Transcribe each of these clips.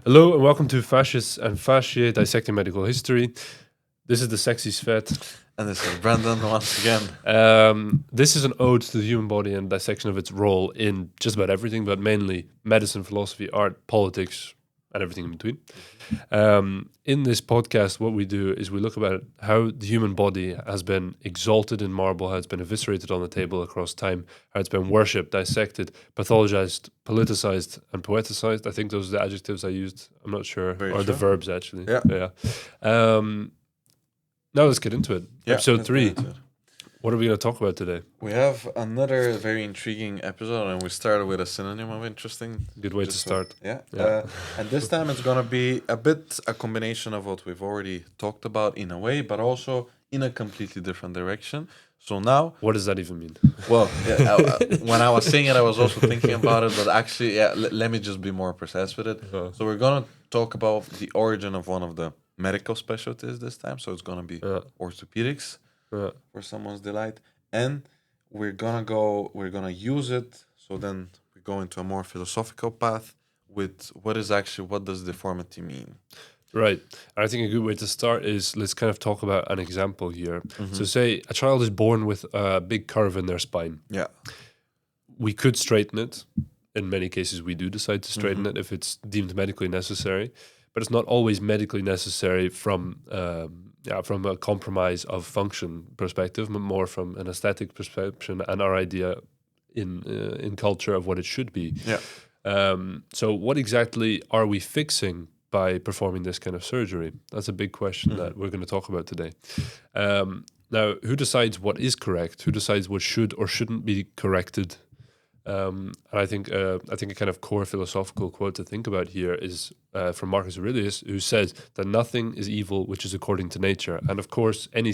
Hello and welcome to Fascists and Fasciae, Dissecting Medical History. This is the sexy Svet. And this is Brandon once again. This is an ode to the human body and dissection of its role in just about everything, but mainly medicine, philosophy, art, politics, and everything in between. In this podcast, what we do is we look about how the human body has been exalted in marble, how it's been eviscerated on the table across time, how it's been worshipped, dissected, pathologized, politicized, and poeticized. I think those are the adjectives I used. I'm not sure. Very or true. the verbs, actually. Yeah. Now let's get into it. Yeah, Episode 3. What are we going to talk about today? We have another very intriguing episode, and we started with a synonym of interesting. Good way to start. Yeah. And this time it's going to be a combination of what we've already talked about in a way, but also in a completely different direction. So now... What does that even mean? Well, when I was saying it, I was also thinking about it, but actually, let me just be more precise with it. So we're going to talk about the origin of one of the medical specialties this time. So it's going to be orthopedics. For someone's delight, and we're gonna use it. So then we go into a more philosophical path with what does deformity mean? Right. I think a good way to start is let's kind of talk about an example here. So say a child is born with a big curve in their spine. Yeah. We could straighten it. In many cases, we do decide to straighten it if it's deemed medically necessary, but it's not always medically necessary from a compromise of function perspective, but more from an aesthetic perception and our idea in culture of what it should be. Yeah. So what exactly are we fixing by performing this kind of surgery? That's a big question that we're going to talk about today. Now, who decides what is correct? Who decides what should or shouldn't be corrected? And I think a kind of core philosophical quote to think about here is from Marcus Aurelius, who says that nothing is evil which is according to nature. And of course, any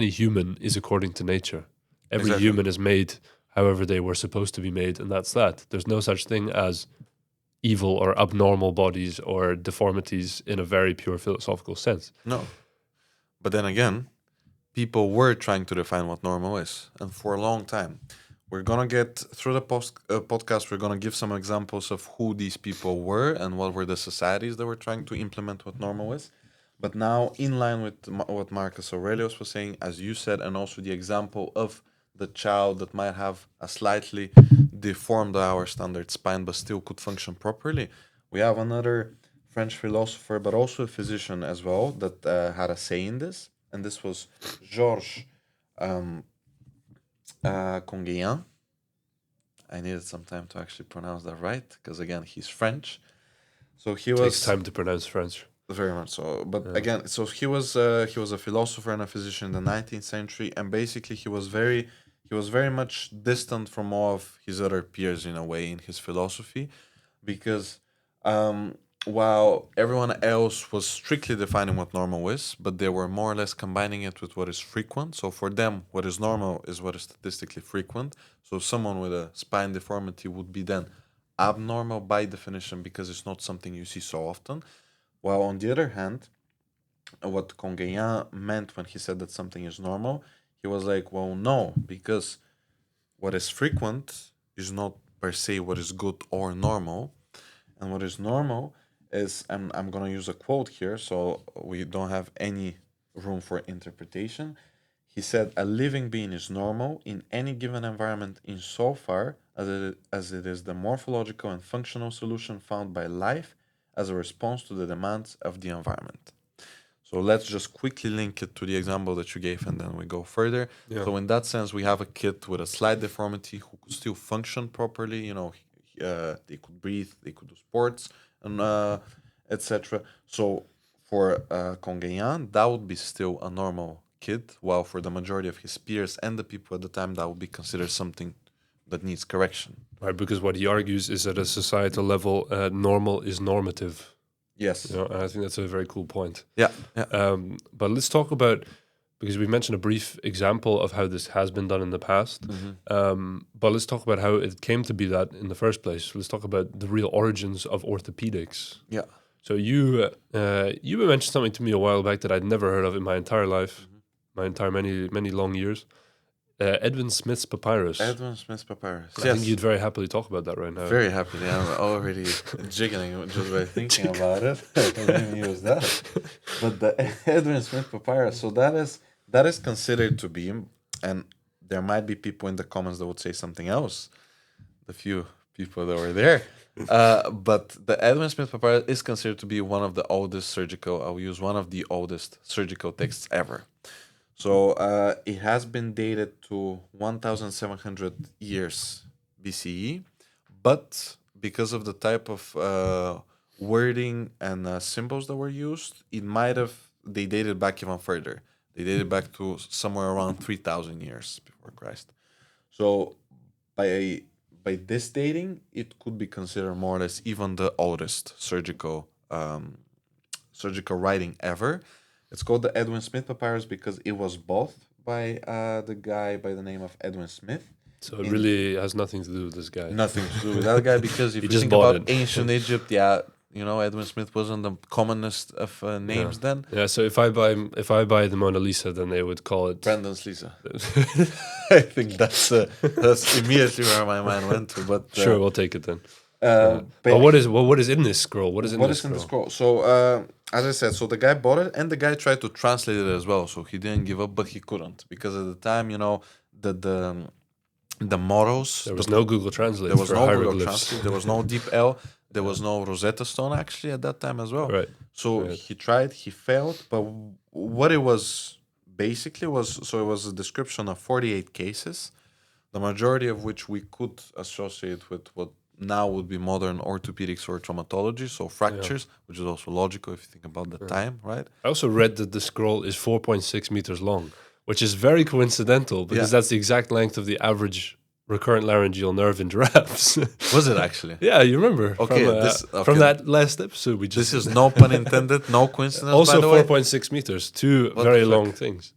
human is according to nature. Every human is made however they were supposed to be made, and that's that. There's no such thing as evil or abnormal bodies or deformities in a very pure philosophical sense. No. But then again, people were trying to define what normal is, and for a long time. We're going to get through the podcast, we're going to give some examples of who these people were and what were the societies that were trying to implement what normal is. But now, in line with what Marcus Aurelius was saying, as you said, and also the example of the child that might have a slightly deformed our standard spine but still could function properly, we have another French philosopher, but also a physician as well, that had a say in this. And this was Georges Conguien. I needed some time to actually pronounce that right, because again, he's French. So he was... Takes time to pronounce French. Very much so. But again, so he was a philosopher and a physician in the 19th century, and basically he was very much distant from all of his other peers in a way in his philosophy, because while everyone else was strictly defining what normal is, but they were more or less combining it with what is frequent. So for them, what is normal is what is statistically frequent. So someone with a spine deformity would be then abnormal by definition because it's not something you see so often. While on the other hand, what Conguien meant when he said that something is normal, he was like, well, no, because what is frequent is not per se what is good or normal. And what is normal is, I'm going to use a quote here, so we don't have any room for interpretation. He said, a living being is normal in any given environment insofar as it is the morphological and functional solution found by life as a response to the demands of the environment. So let's just quickly link it to the example that you gave, and then we go further. Yeah. So in that sense, we have a kid with a slight deformity who could still function properly. You know, they could breathe, they could do sports, and etc. So for Conguien, that would be still a normal kid, while for the majority of his peers and the people at the time, that would be considered something that needs correction. Right, because what he argues is at a societal level, normal is normative. Yes. You know, and I think that's a very cool point. Yeah. But let's talk about, because we mentioned a brief example of how this has been done in the past, but let's talk about how it came to be that in the first place. Let's talk about the real origins of orthopedics. Yeah. So you mentioned something to me a while back that I'd never heard of in my entire life, my entire many long years. Edwin Smith's papyrus. Edwin Smith's papyrus. I think you'd very happily talk about that right now. Very happily. I'm already jiggling just by thinking about it. I didn't use that. But the Edwin Smith papyrus. So that is considered to be, and there might be people in the comments that would say something else. The few people that were there. But the Edwin Smith papyrus is considered to be one of the oldest surgical texts ever. So it has been dated to 1,700 years BCE, but because of the type of wording and symbols that were used, they dated back even further. They dated back to somewhere around 3,000 years before Christ. So by this dating, it could be considered more or less even the oldest surgical writing ever. It's called the Edwin Smith papyrus because it was bought by the guy by the name of Edwin Smith. So it really has nothing to do with this guy. Nothing to do with that guy because if you think about ancient Egypt, Edwin Smith wasn't the commonest of names then. Yeah, so if I buy the Mona Lisa, then they would call it Brandon's Lisa. I think that's immediately where my mind went to. But sure, we'll take it then. But what is in this scroll? What is in this scroll? So as I said, so the guy bought it and the guy tried to translate it as well. So he didn't give up, but he couldn't because at the time, the models. There was no Google Translate. There was no Google Translate. There was no DeepL. There was no Rosetta Stone actually at that time as well. Right. So he tried, he failed, but what it was basically it was a description of 48 cases, the majority of which we could associate with what now would be modern orthopedics or traumatology, so fractures, which is also logical if you think about the time, right? I also read that the scroll is 4.6 meters long, which is very coincidental because that's the exact length of the average recurrent laryngeal nerve in giraffes. Was it actually? Yeah, you remember. Okay, from that last episode we just... This is no pun intended, no coincidence, also by the way. 4.6 meters, two very long things.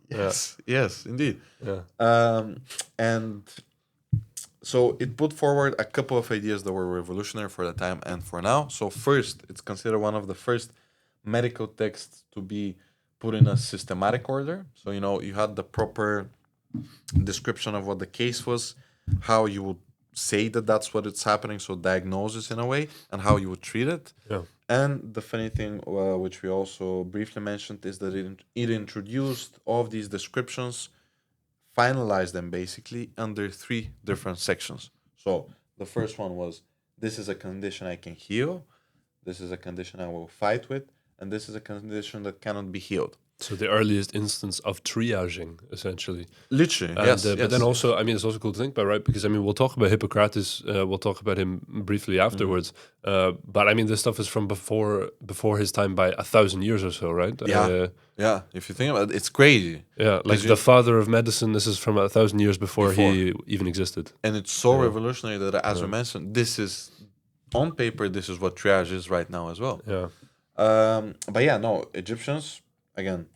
Yes, indeed. Yeah. And so it put forward a couple of ideas that were revolutionary for the time and for now. So first, it's considered one of the first medical texts to be put in a systematic order. So, you had the proper description of what the case was, how you would say that that's what it's happening, so diagnosis in a way, and how you would treat it. Yeah. And the funny thing, which we also briefly mentioned, is that it introduced all of these descriptions, finalized them basically under 3 different sections. So the first one was, this is a condition I can heal, this is a condition I will fight with, and this is a condition that cannot be healed. So the earliest instance of triaging, essentially. Literally, yes. But then also, it's also cool to think about, right? Because, we'll talk about Hippocrates, we'll talk about him briefly afterwards. But, this stuff is from before his time by 1,000 years or so, right? Yeah, if you think about it, it's crazy. Yeah, like the father of medicine, this is from 1,000 years before he even existed. And it's so revolutionary that, as we mentioned, this is, on paper, this is what triage is right now as well. Yeah. But Egyptians... Again,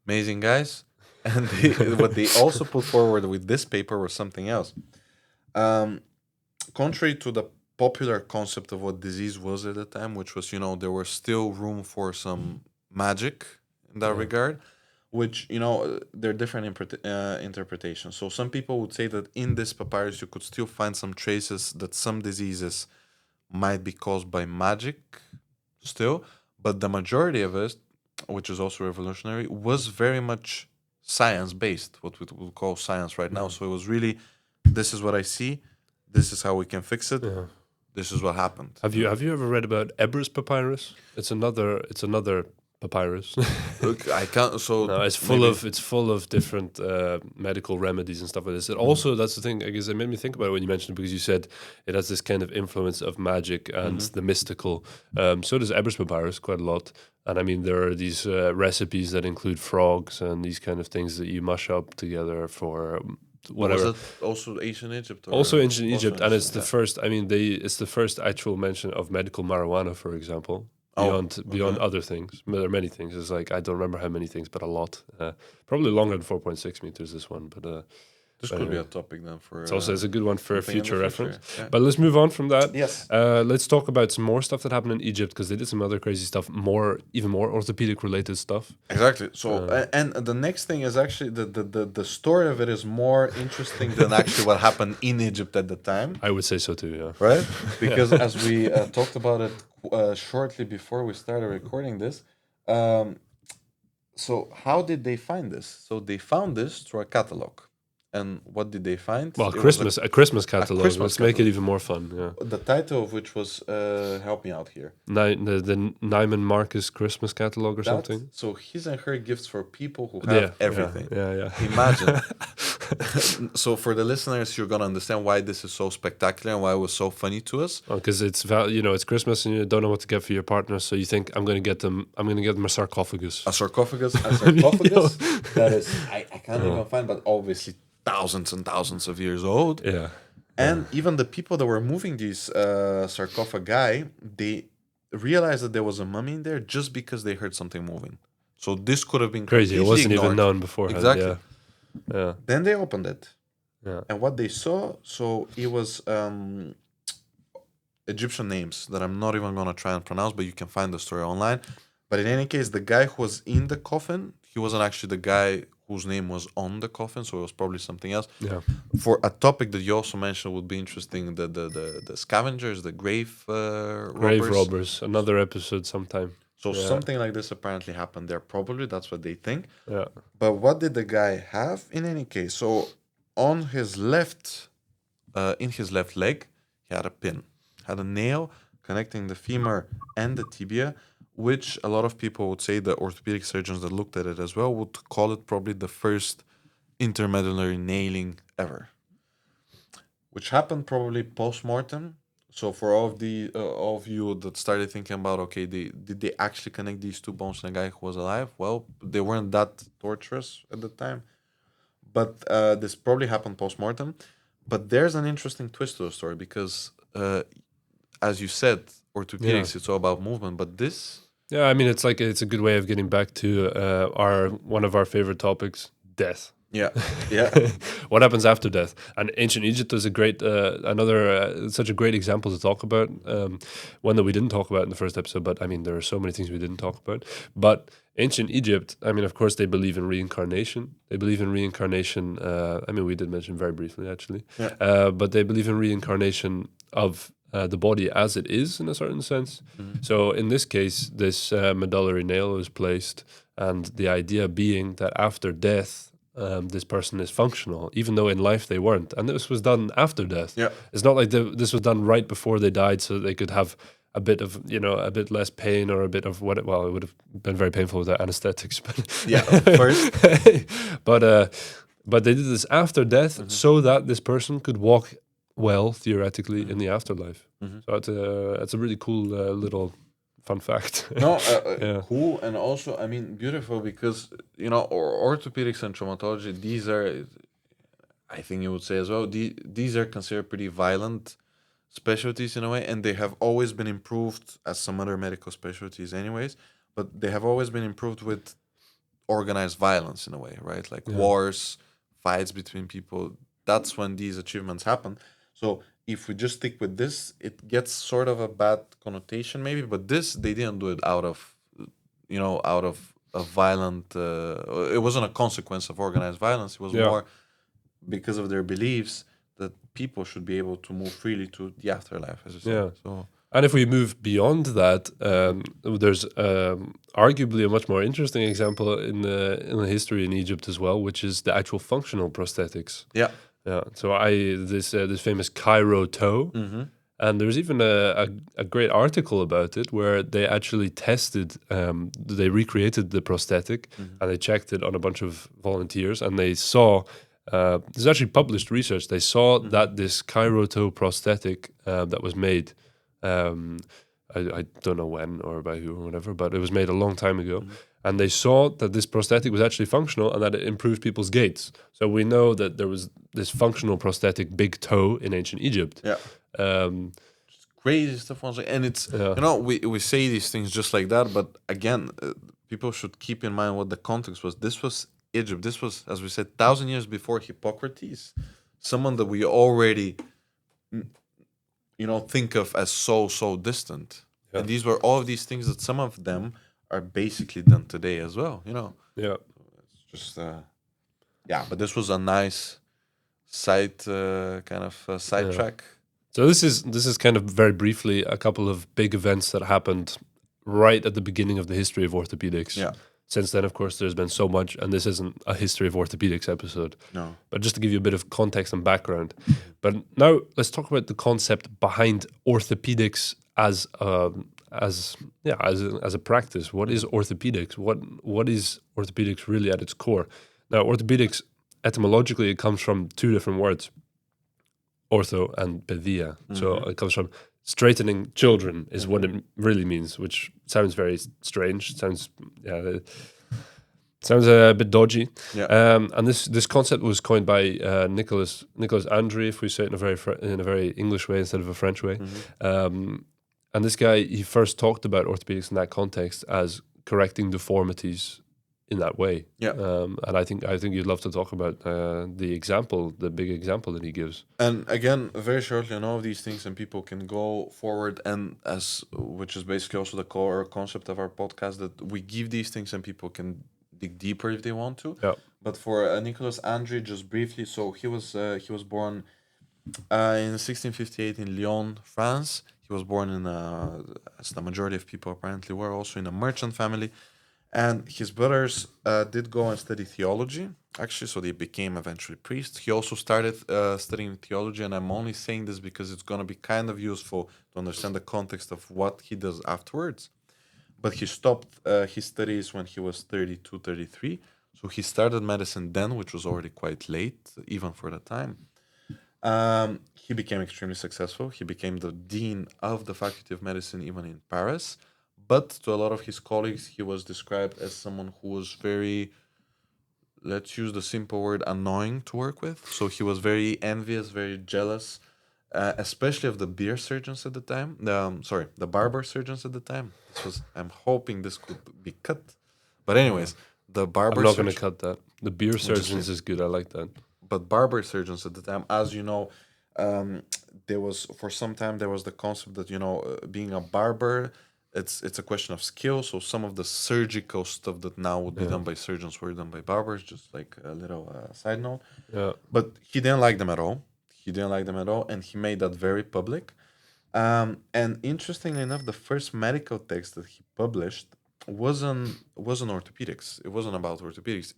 amazing guys. And what they also put forward with this paper was something else. Contrary to the popular concept of what disease was at the time, which was, there was still room for some magic in that regard, which, there are different interpretations. So some people would say that in this papyrus, you could still find some traces that some diseases might be caused by magic still, but the majority of it, which is also revolutionary, was very much science-based, what we would call science right now. So it was really, this is what I see, this is how we can fix it, this is what happened. Have you ever read about Ebers papyrus? It's another papyrus. Look, I can't. So no, it's full of different medical remedies and stuff like this. It also, that's the thing, I guess it made me think about it when you mentioned it, because you said it has this kind of influence of magic and the mystical. So does Ebers papyrus quite a lot. And there are these recipes that include frogs and these kind of things that you mush up together for whatever. Was that also ancient Egypt? Also ancient Egypt, and it's the first. It's the first actual mention of medical marijuana, for example. Beyond other things. There are many things. It's like, I don't remember how many things, but a lot. Probably longer than 4.6 meters, this one. But This could be a topic then for. It's a good one for something in the future reference. Yeah. But let's move on from that. Yes. Let's talk about some more stuff that happened in Egypt, because they did some other crazy stuff, even more orthopedic related stuff. Exactly. So and the next thing is actually the story of it is more interesting than actually what happened in Egypt at the time. I would say so too. Yeah. Right? Because as we talked about it shortly before we started recording this. So how did they find this? So they found this through a catalog. And what did they find? Well, a Christmas catalog. Let's make it even more fun. Yeah. The title of which was, help me out here. The Neiman Marcus Christmas catalog or something. So his and her gifts for people who have everything. Yeah. Imagine. So for the listeners, you're gonna understand why this is so spectacular and why it was so funny to us. Because it's it's Christmas and you don't know what to get for your partner, so you think I'm gonna get them a sarcophagus. A sarcophagus that is I can't even find, but obviously thousands and thousands of years old. Yeah. And even the people that were moving these sarcophagi, they realized that there was a mummy in there just because they heard something moving. So this could have been crazy. It wasn't ignored. even known beforehand. Exactly. Yeah. Then they opened it. Yeah. And what they saw, so it was Egyptian names that I'm not even going to try and pronounce, but you can find the story online. But in any case, the guy who was in the coffin, he wasn't actually the guy whose name was on the coffin, so it was probably something else. Yeah. For a topic that you also mentioned would be interesting, the scavengers, the grave robbers. Grave robbers, another episode sometime. So something like this apparently happened there, probably. That's what they think. Yeah. But what did the guy have in any case? So on his left, in his left leg, he had a pin, had a nail connecting the femur and the tibia, which a lot of people would say, the orthopedic surgeons that looked at it as well, would call it probably the first intermedullary nailing ever, which happened probably post-mortem. So for all of you that started thinking about, okay, did they actually connect these two bones in a guy who was alive? Well, they weren't that torturous at the time, but this probably happened post-mortem. But there's an interesting twist to the story because, as you said, orthopedics, it's all about movement, but this... Yeah, I mean, it's a good way of getting back to one of our favorite topics, death. Yeah. What happens after death? And ancient Egypt is a great, such a great example to talk about. One that we didn't talk about in the first episode, but I mean, there are so many things we didn't talk about. But ancient Egypt, I mean, of course, they believe in reincarnation. They believe in reincarnation. I mean, we did mention very briefly, actually. Yeah. But they believe in reincarnation of the body as it is, in a certain sense. Mm-hmm. So in this case, this medullary nail was placed, and the idea being that after death, this person is functional, even though in life they weren't. And this was done after death. Yeah. It's not like this was done right before they died so they could have a bit of, a bit less pain or a bit of it would have been very painful without anesthetics. But yeah, first. But they did this after death so that this person could walk well, theoretically, in the afterlife. Mm-hmm. So it's a really cool little fun fact. Cool, and also, I mean, beautiful, because, orthopedics and traumatology, these are, I think you would say as well, these are considered pretty violent specialties in a way, and they have always been improved, as some other medical specialties anyways, but they have always been improved with organized violence in a way, right? Like wars, fights between people. That's when these achievements happen. So if we just stick with this, it gets sort of a bad connotation maybe, but this, they didn't do it out of a violent, it wasn't a consequence of organized violence. It was more because of their beliefs that people should be able to move freely to the afterlife, as you said. Yeah. So, and if we move beyond that, there's arguably a much more interesting example in the history in Egypt as well, which is the actual functional prosthetics. Yeah. Yeah. So this famous Cairo toe, and there's even a great article about it where they actually tested, they recreated the prosthetic and they checked it on a bunch of volunteers, and they saw. There's actually published research. They saw that this Cairo toe prosthetic that was made, I don't know when or by who or whatever, but it was made a long time ago. And they saw that this prosthetic was actually functional and that it improved people's gaits. So we know that there was this functional prosthetic big toe in ancient Egypt. Yeah. Crazy stuff. And it's, we say these things just like that, but again, people should keep in mind what the context was. This was Egypt. This was, as we said, 1,000 years before Hippocrates, someone that we already, think of as so distant. Yeah. And these were all of these things that some of them are basically done today as well. Yeah. It's just yeah. But this was a nice sidetrack. So this is kind of very briefly a couple of big events that happened right at the beginning of the history of orthopedics. Yeah. Since then, of course, there's been so much, and this isn't a history of orthopedics episode. No. But just to give you a bit of context and background. But now let's talk about the concept behind orthopedics as a practice. What is orthopedics? What is orthopedics really at its core? Now, orthopedics etymologically it comes from two different words, ortho and pedia. So it comes from straightening children is what it really means, which sounds very strange. Sounds a bit dodgy. Yeah. And this concept was coined by Nicolas Andry, if we say it in a very English way instead of a French way. And this guy, he first talked about orthopedics in that context as correcting deformities in that way. Yeah. And I think you'd love to talk about the big example that he gives. And again, very shortly on all of these things, and people can go forward, and which is basically also the core concept of our podcast, that we give these things and people can dig deeper if they want to. Yeah. But for Nicolas Andry, just briefly, so he was born in 1658 in Lyon, France. He was born in as the majority of people apparently were, also in a merchant family. And his brothers did go and study theology, actually, so they became eventually priests. He also started studying theology, and I'm only saying this because it's going to be kind of useful to understand the context of what he does afterwards. But he stopped his studies when he was 32, 33. So he started medicine then, which was already quite late, even for the time. He became extremely successful. He became the dean of the Faculty of Medicine, even in Paris. But to a lot of his colleagues, he was described as someone who was very, let's use the simple word, annoying to work with. So he was very envious, very jealous, especially of the beer surgeons at the time. The barber surgeons at the time. I'm hoping this could be cut. But anyways, the barber I'm not going to cut that. The beer surgeons is good. I like that. But barber surgeons at the time, as you know, there was the concept that being a barber, it's a question of skill. So some of the surgical stuff that now would be done by surgeons were done by barbers. Just like a little side note. Yeah. But he didn't like them at all. And he made that very public. And interestingly enough, the first medical text that he published wasn't orthopedics. It wasn't about orthopedics.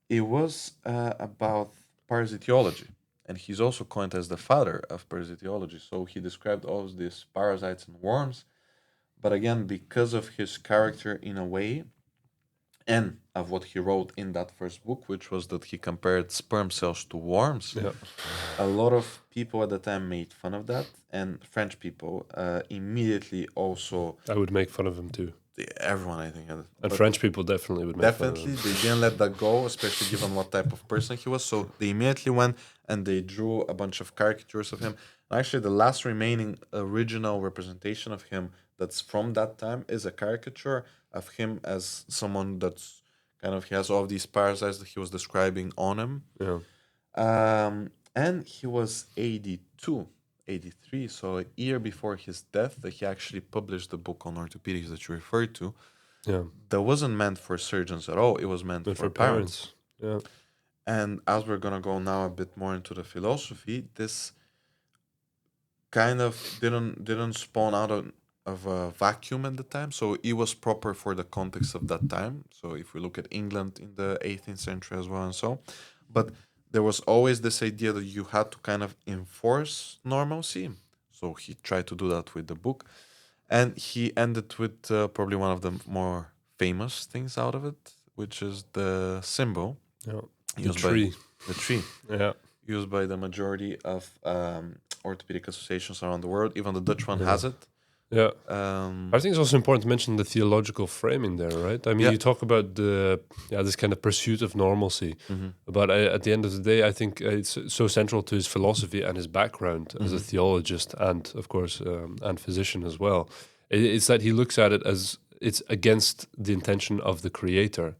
It was about parasitology. And he's also coined as the father of parasitology. So he described all of these parasites and worms. But again, because of his character in a way, and of what he wrote in that first book, which was that he compared sperm cells to worms, a lot of people at the time made fun of that. And French people immediately also... I would make fun of him too. Everyone, I think. And French people definitely would make fun of him. They didn't let that go, especially given what type of person he was. So they immediately went and they drew a bunch of caricatures of him. Actually, the last remaining original representation of him that's from that time is a caricature of him as someone that's he has all of these parasites that he was describing on him. Yeah. And he was 82. 83, so a year before his death, that he actually published the book on orthopedics that you referred to. Yeah. That wasn't meant for surgeons at all. It was meant for parents. Yeah. And as we're going to go now a bit more into the philosophy, this kind of didn't spawn out of a vacuum at the time. So it was proper for the context of that time. So if we look at England in the 18th century as well and so. But there was always this idea that you had to kind of enforce normalcy. So he tried to do that with the book. And he ended with probably one of the more famous things out of it, which is the symbol. Yeah. The tree. The tree. Yeah. Used by the majority of orthopedic associations around the world. Even the Dutch one has it. Yeah. I think it's also important to mention the theological framing there, right? I mean, you talk about this kind of pursuit of normalcy, but at the end of the day, I think it's so central to his philosophy and his background as a theologist and, of course, and physician as well. It's that he looks at it as it's against the intention of the creator.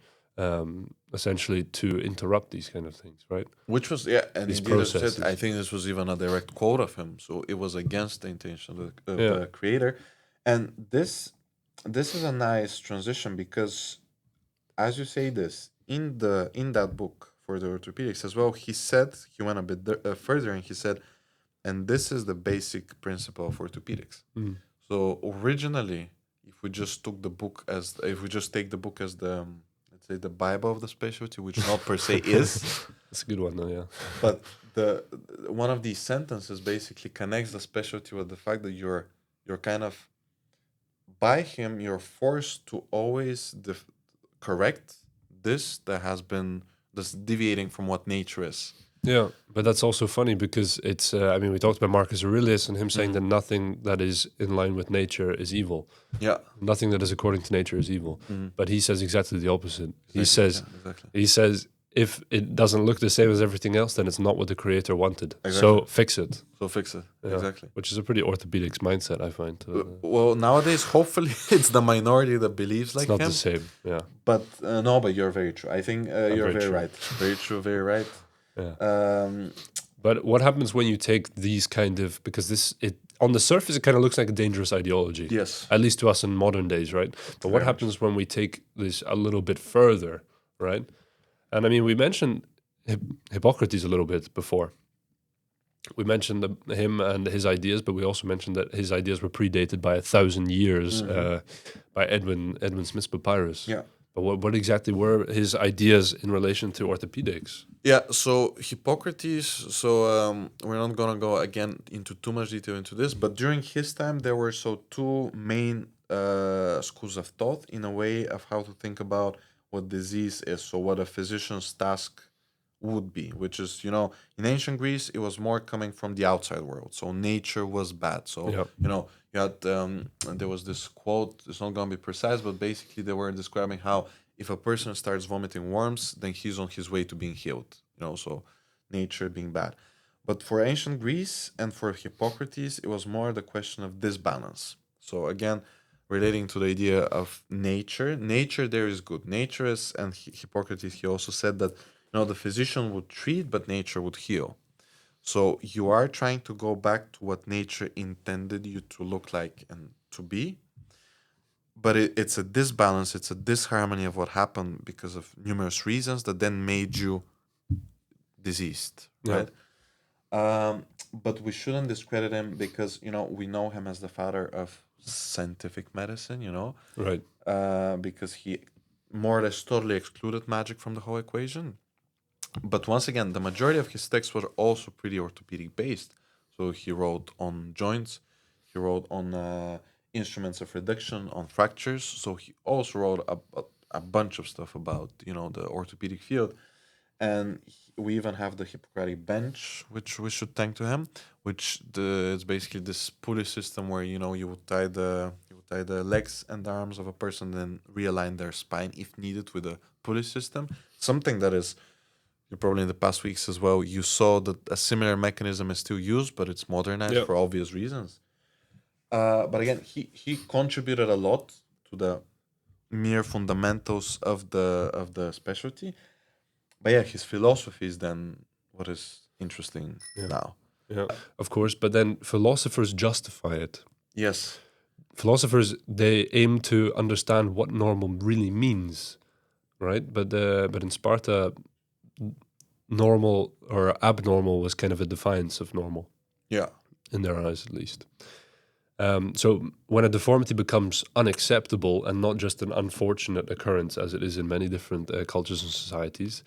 essentially to interrupt these kind of things, right? Which was, and These indeed, as you said, processes. I think this was even a direct quote of him. So it was against the intention of Yeah. the creator. And this is a nice transition because, as you say this, in that book for the orthopedics as well, he went a bit further and he said, and this is the basic principle of orthopedics. Mm. So originally, if we just took the book as, if we just take the book as the, let's say, the Bible of the specialty, which not per se is, That's a good one, though. Yeah. but the one of these sentences basically connects the specialty with the fact that you're kind of, by him, you're forced to always correct this that has been this deviating from what nature is. Yeah, but that's also funny because it's. I mean, we talked about Marcus Aurelius and him saying that nothing that is in line with nature is evil. Yeah. Nothing that is according to nature is evil. But he says exactly the opposite. He says, Exactly. he says, if it doesn't look the same as everything else, then it's not what the creator wanted. So Exactly. fix it. So fix it. Yeah. Exactly. Which is a pretty orthopedics mindset, I find. Well, nowadays, hopefully, it's the minority that believes like It's not him. the same. Yeah. But no, but you're very true. I think you're very very true. right. Very true. Very right. Yeah. But what happens when you take these kind of, because on the surface it kind of looks like a dangerous ideology. Yes. At least to us in modern days, right? But what Very happens when we take this a little bit further, right? And I mean, we mentioned Hippocrates a little bit before. We mentioned him and his ideas, but we also mentioned that his ideas were predated by 1,000 years by Edwin Smith's papyrus. Yeah. But what exactly were his ideas in relation to orthopedics? Yeah, so Hippocrates, so we're not going to go again into too much detail into this, but during his time, there were two main schools of thought in a way of how to think about what disease is, so what a physician's task would be, which is, in ancient Greece, it was more coming from the outside world, so nature was bad. So, Yeah. you had, there was this quote, it's not going to be precise, but basically they were describing how if a person starts vomiting worms, then he's on his way to being healed. So nature being bad. But for ancient Greece and for Hippocrates, it was more the question of disbalance. So again, relating to the idea of nature there is good. Nature is, and Hippocrates, he also said that the physician would treat, but nature would heal. So you are trying to go back to what nature intended you to look like and to be, but it's a disbalance, it's a disharmony of what happened because of numerous reasons that then made you diseased, right? But we shouldn't discredit him because we know him as the father of scientific medicine, Right. because he more or less totally excluded magic from the whole equation. But once again, the majority of his texts were also pretty orthopedic based. So he wrote on joints, he wrote on instruments of reduction, on fractures. So he also wrote a bunch of stuff about the orthopedic field. And we even have the Hippocratic bench, which we should thank to him, which it's basically this pulley system where you would tie the legs and the arms of a person, then realign their spine if needed with a pulley system. Something that is, you probably in the past weeks as well, you saw that a similar mechanism is still used, but it's modernized for obvious reasons. But again, he contributed a lot to the mere fundamentals of the specialty. But yeah, his philosophy is then what is interesting now. Yeah, of course. But then philosophers justify it. Yes. Philosophers, they aim to understand what normal really means, right? But in Sparta, normal or abnormal was kind of a defiance of normal. Yeah. In their eyes, at least. So when a deformity becomes unacceptable and not just an unfortunate occurrence, as it is in many different cultures and societies,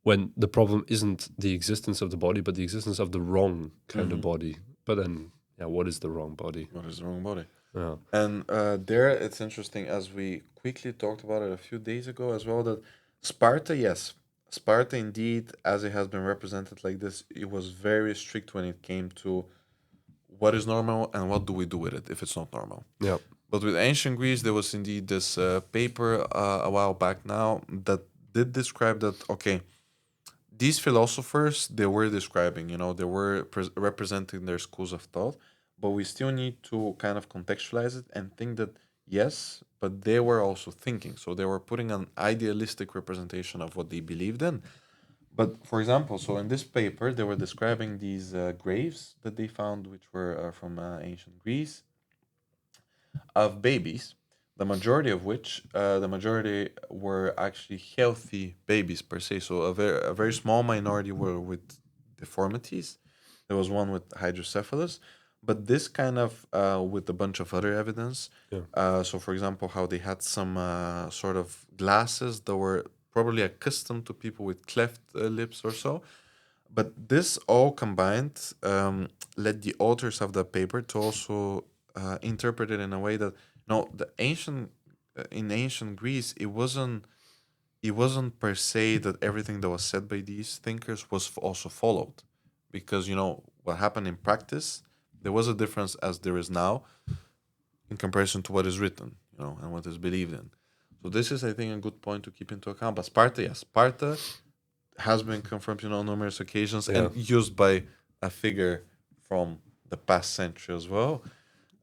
when the problem isn't the existence of the body, but the existence of the wrong kind of body. But then, what is the wrong body? What is the wrong body? Yeah. And there, it's interesting, as we quickly talked about it a few days ago as well, that Sparta indeed, as it has been represented like this, it was very strict when it came to what is normal and what do we do with it if it's not normal. Yeah. But with ancient Greece, there was indeed this paper a while back now that did describe that, okay, these philosophers, they were describing, they were representing their schools of thought, but we still need to kind of contextualize it and think that yes, but they were also thinking. So they were putting an idealistic representation of what they believed in. But for example, so in this paper, they were describing these graves that they found, which were from ancient Greece, of babies, the majority were actually healthy babies per se. So a very small minority were with deformities. There was one with hydrocephalus, but this kind of with a bunch of other evidence. Yeah. So, for example, how they had some sort of glasses that were probably accustomed to people with cleft lips or so. But this all combined led the authors of the paper to also interpret it in a way that no, the ancient in ancient Greece, it wasn't per se that everything that was said by these thinkers was also followed, because what happened in practice, there was a difference as there is now in comparison to what is written, and what is believed in. So this is, I think, a good point to keep into account. But Sparta, yes, Sparta has been confirmed, on numerous occasions Yeah. and used by a figure from the past century as well.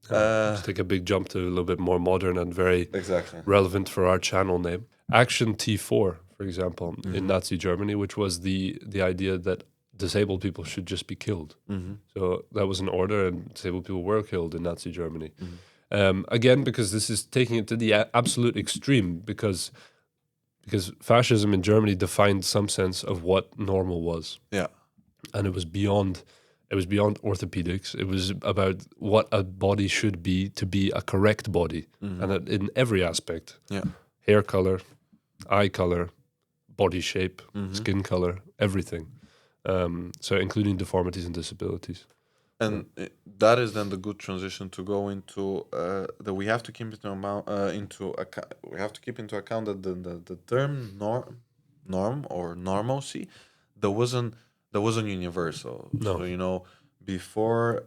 Let's take a big jump to a little bit more modern and very Exactly. relevant for our channel name. Action T4, for example, in Nazi Germany, which was the idea that disabled people should just be killed. So that was an order, and disabled people were killed in Nazi Germany. Again, because this is taking it to the absolute extreme, because fascism in Germany defined some sense of what normal was, Yeah. and it was beyond orthopedics. It was about what a body should be to be a correct body, and in every aspect. Yeah. Hair color, eye color, body shape, skin color, everything. So including deformities and disabilities. And that is then the good transition to go into that we have to keep we have to keep into account that the term norm or normalcy that wasn't universal. No. So before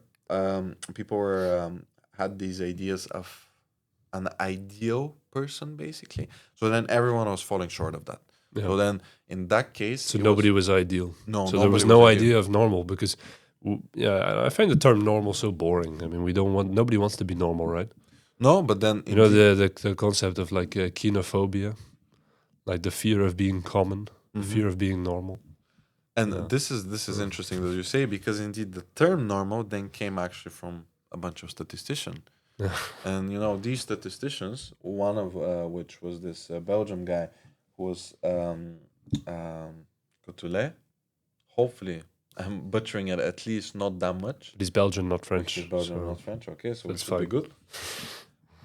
people were had these ideas of an ideal person basically. So then everyone was falling short of that. Yeah. So then in that case, So nobody was ideal. No, so there was nobody no was ideal. idea of normal, because I find the term normal so boring. I mean, nobody wants to be normal, right? No, but then The concept of like kenophobia, like the fear of being common, the fear of being normal. And this is interesting that you say, because indeed the term normal then came actually from a bunch of statisticians. And these statisticians, one of which was this Belgian guy who was Cotelet. Hopefully, I'm butchering it at least not that much. He's Belgian, not French. He's Belgian, so not French. Okay, so that's it should be fine. good.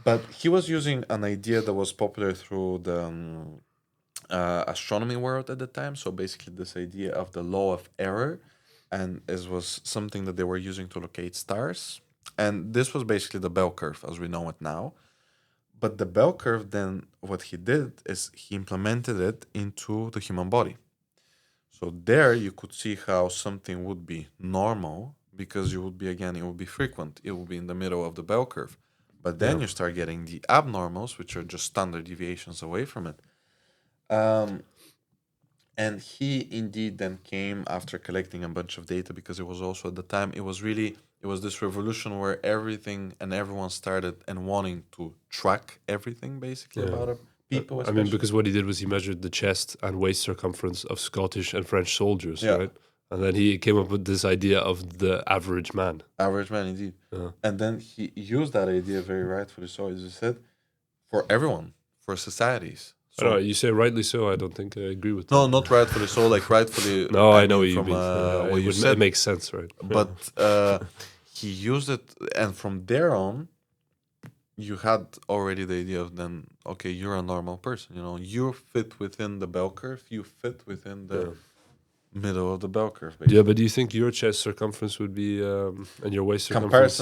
But he was using an idea that was popular through the astronomy world at the time. So basically, this idea of the law of error, and it was something that they were using to locate stars. And this was basically the bell curve as we know it now. But the bell curve, then what he did is he implemented it into the human body. So there you could see how something would be normal, because it would be frequent. It would be in the middle of the bell curve. But then you start getting the abnormals, which are just standard deviations away from it. And he indeed then came after collecting a bunch of data, because it was also at the time, it was this revolution where everything and everyone started and wanting to track everything basically about people. I mean, because what he did was he measured the chest and waist circumference of Scottish and French soldiers, Yeah. right? And then he came up with this idea of the average man. Average man, indeed. And then he used that idea very rightfully so, as you said, for everyone, for societies. I don't know, you say rightly so. I don't think I agree with that. No, not rightfully so, like rightfully. No, I know what you mean. What you said. It makes sense, right? But he used it, and from there on, you had already the idea of then, okay, you're a normal person. You fit within the bell curve. You fit within the middle of the bell curve. Basically. Yeah, but do you think your chest circumference would be and your waist circumference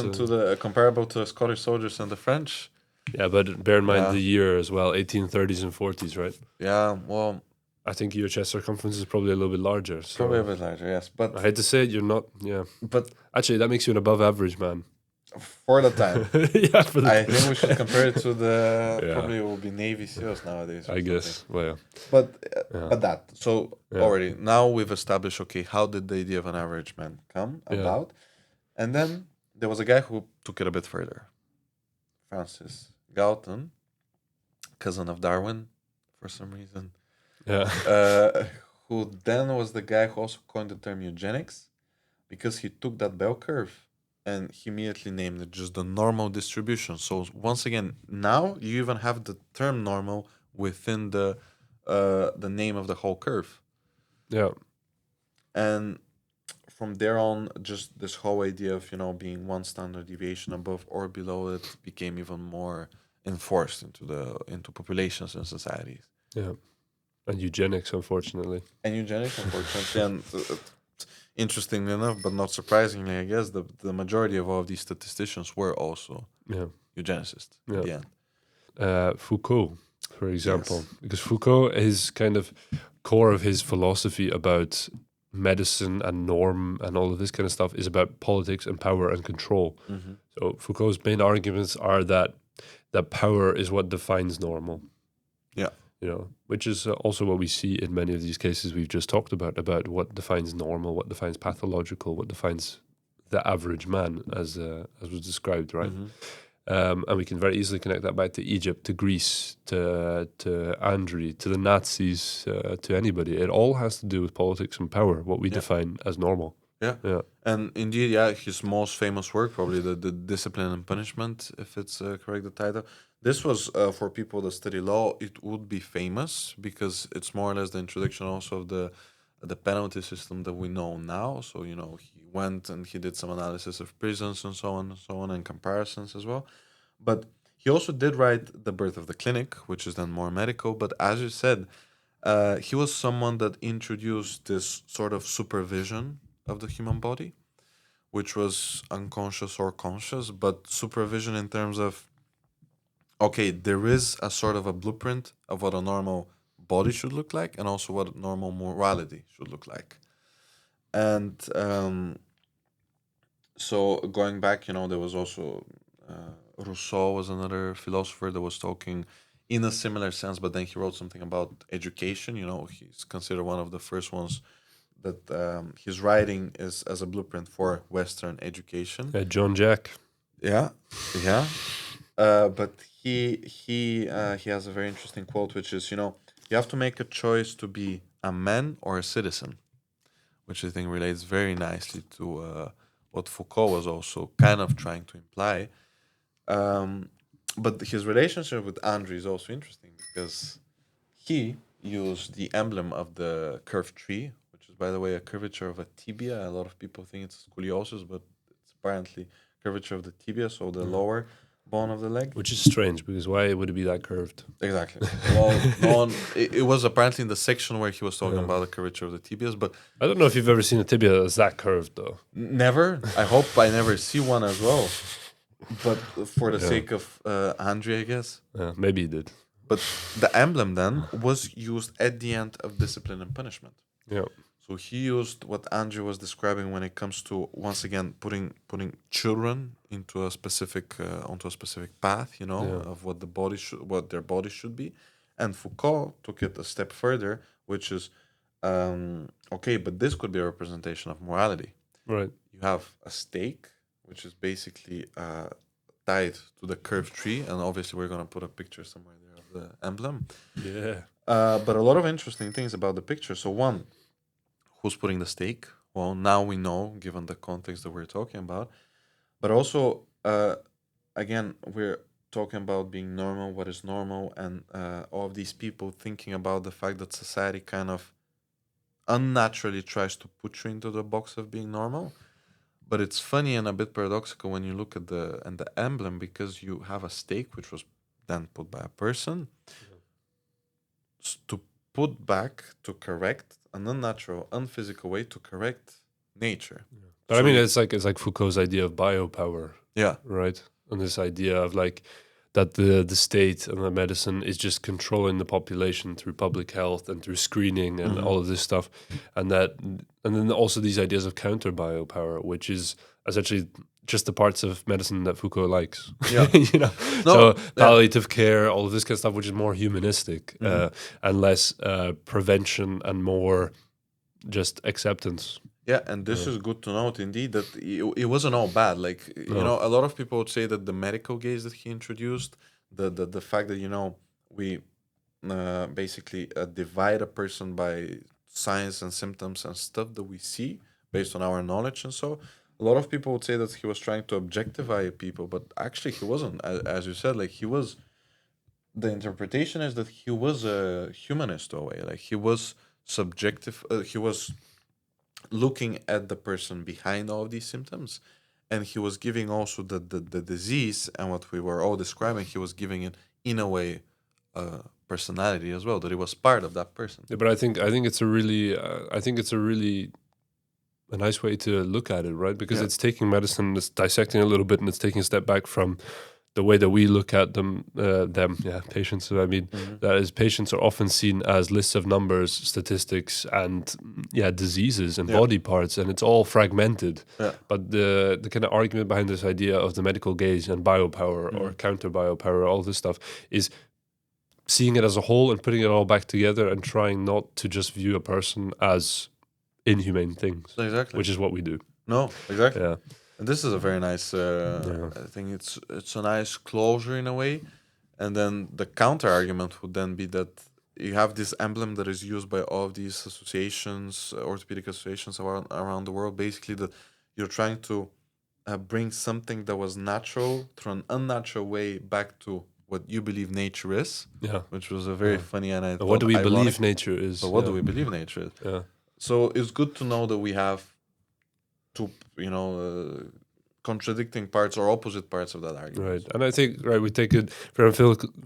comparable to the Scottish soldiers and the French? Yeah, but bear in mind the year as well, 1830s and 40s, right? Yeah, well, I think your chest circumference is probably a little bit larger. So probably a bit larger, yes. But I hate to say it, you're not. Yeah, but actually, that makes you an above average man. For the time. I think we should compare it to the probably it will be Navy SEALs nowadays. I guess. Well, yeah. But that. So already now we've established, okay, how did the idea of an average man come about? And then there was a guy who took it a bit further. Francis Galton, cousin of Darwin, for some reason, Yeah. who then was the guy who also coined the term eugenics, because he took that bell curve and he immediately named it just the normal distribution. So once again, now you even have the term normal within the name of the whole curve. Yeah. And from there on, just this whole idea of being one standard deviation above or below it became even more enforced into populations and societies. Yeah. And eugenics, unfortunately. And eugenics, unfortunately, and interestingly enough, but not surprisingly, I guess the majority of all of these statisticians were also Yeah. eugenicists Yeah. at the end. Foucault, for example, Yes. because Foucault is kind of core of his philosophy about medicine and norm and all of this kind of stuff is about politics and power and control. Mm-hmm. So Foucault's main arguments are that power is what defines normal. Yeah. Which is also what we see in many of these cases we've just talked about what defines normal, what defines pathological, what defines the average man, as was described, right? Mm-hmm. And we can very easily connect that back to Egypt, to Greece, to Andry, to the Nazis, to anybody. It all has to do with politics and power, what we define as normal. Yeah. Yeah. And indeed, his most famous work, probably the Discipline and Punishment, if it's correct, the title. This was for people that study law. It would be famous because it's more or less the introduction also of the penalty system that we know now. So he went and he did some analysis of prisons and so on, and comparisons as well. But he also did write The Birth of the Clinic, which is then more medical. But as you said, he was someone that introduced this sort of supervision of the human body, which was unconscious or conscious, but supervision in terms of, okay, there is a sort of a blueprint of what a normal body should look like and also what normal morality should look like. And so going back, there was also Rousseau was another philosopher that was talking in a similar sense, but then he wrote something about education. He's considered one of the first ones that his writing is as a blueprint for Western education. John Jack. Yeah. But he has a very interesting quote, which is, you have to make a choice to be a man or a citizen, which I think relates very nicely to what Foucault was also kind of trying to imply. But his relationship with Andry is also interesting because he used the emblem of the curved tree, which is, by the way, a curvature of a tibia. A lot of people think it's scoliosis, but it's apparently curvature of the tibia, so the lower bone of the leg. Which is strange because why would it be that curved? Exactly. Well, it was apparently in the section where he was talking about the curvature of the tibias, but I don't know if you've ever seen a tibia that's that curved, though. never. I hope I never see one as well. But for the sake of Andry, I guess. Maybe he did. But the emblem then was used at the end of Discipline and Punishment. Yeah. So he used what Andrew was describing when it comes to, once again, putting children into a specific onto a specific path, of what their body should be, and Foucault took it a step further, which is okay, but this could be a representation of morality. Right. You have a stake, which is basically tied to the curved tree, and obviously we're gonna put a picture somewhere there of the emblem. Yeah. But a lot of interesting things about the picture. So one, who's putting the stake? Well, now we know, given the context that we're talking about. But also, again, we're talking about being normal, what is normal, and all of these people thinking about the fact that society kind of unnaturally tries to put you into the box of being normal. But it's funny and a bit paradoxical when you look at the emblem, because you have a stake which was then put by a person to put back, to correct an unnatural, unphysical way to correct nature. But So I mean, it's like Foucault's idea of biopower, yeah, right? And this idea of like that the state and the medicine is just controlling the population through public health and through screening and all of this stuff, and then also these ideas of counter biopower, which is essentially just the parts of medicine that Foucault likes. Yeah. So palliative care, all of this kind of stuff, which is more humanistic and less prevention and more just acceptance. Yeah, and this is good to note indeed that it wasn't all bad. Like, a lot of people would say that the medical gaze that he introduced, the fact that, you know, we basically divide a person by signs and symptoms and stuff that we see based on our knowledge. And so a lot of people would say that he was trying to objectify people, but actually he wasn't. As you said, like, he was, the interpretation is that he was a humanist in a way. Like, he was subjective, he was looking at the person behind all of these symptoms, and he was giving also the disease and what we were all describing, he was giving it in a way personality as well, that it was part of that person. Yeah, but I think it's a really a nice way to look at it, right? Because it's taking medicine, it's dissecting a little bit, and it's taking a step back from the way that we look at patients. I mean, that is, patients are often seen as lists of numbers, statistics, and diseases and body parts, and it's all fragmented. Yeah. But the kind of argument behind this idea of the medical gaze and biopower or counter biopower, all this stuff, is seeing it as a whole and putting it all back together and trying not to just view a person as inhumane things. Exactly. Which is what we do. No, exactly. Yeah. And this is a very nice. I think it's a nice closure in a way, and then the counter argument would then be that you have this emblem that is used by all of these associations, orthopedic associations around the world. Basically, that you're trying to bring something that was natural through an unnatural way back to what you believe nature is. Yeah. Which was a very funny and I. What do we ironic, believe nature is? But what do we believe nature is? Yeah. So it's good to know that we have two, contradicting parts or opposite parts of that argument. Right. And I think, we take it from a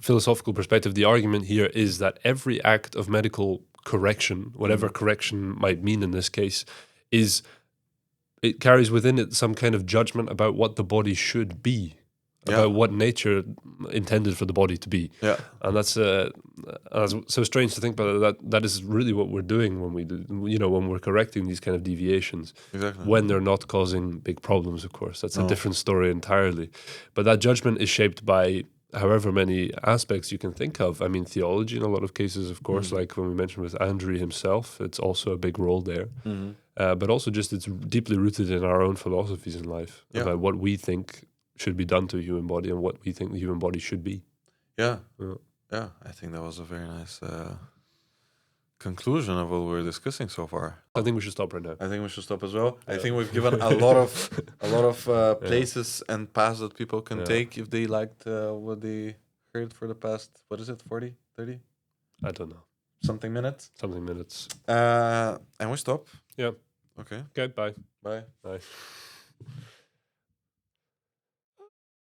philosophical perspective. The argument here is that every act of medical correction, whatever correction might mean in this case, it carries within it some kind of judgment about what the body should be, about what nature intended for the body to be. Yeah. And that's so strange to think about. That is really what we're doing when we do, when we're correcting these kind of deviations. Exactly. When they're not causing big problems, of course. That's a different story entirely. But that judgment is shaped by however many aspects you can think of. I mean, theology in a lot of cases, of course, like when we mentioned with Andry himself, it's also a big role there. But also just it's deeply rooted in our own philosophies in life about what we think should be done to a human body and what we think the human body should be. Yeah. I think that was a very nice conclusion of what we're discussing so far. I think we should stop right now. I think we should stop as well. I think we've given a lot of places and paths that people can take if they liked what they heard for the past, 40, 30? I don't know. Something minutes. And we stop. Yeah. Okay. Okay, bye. Bye. Bye.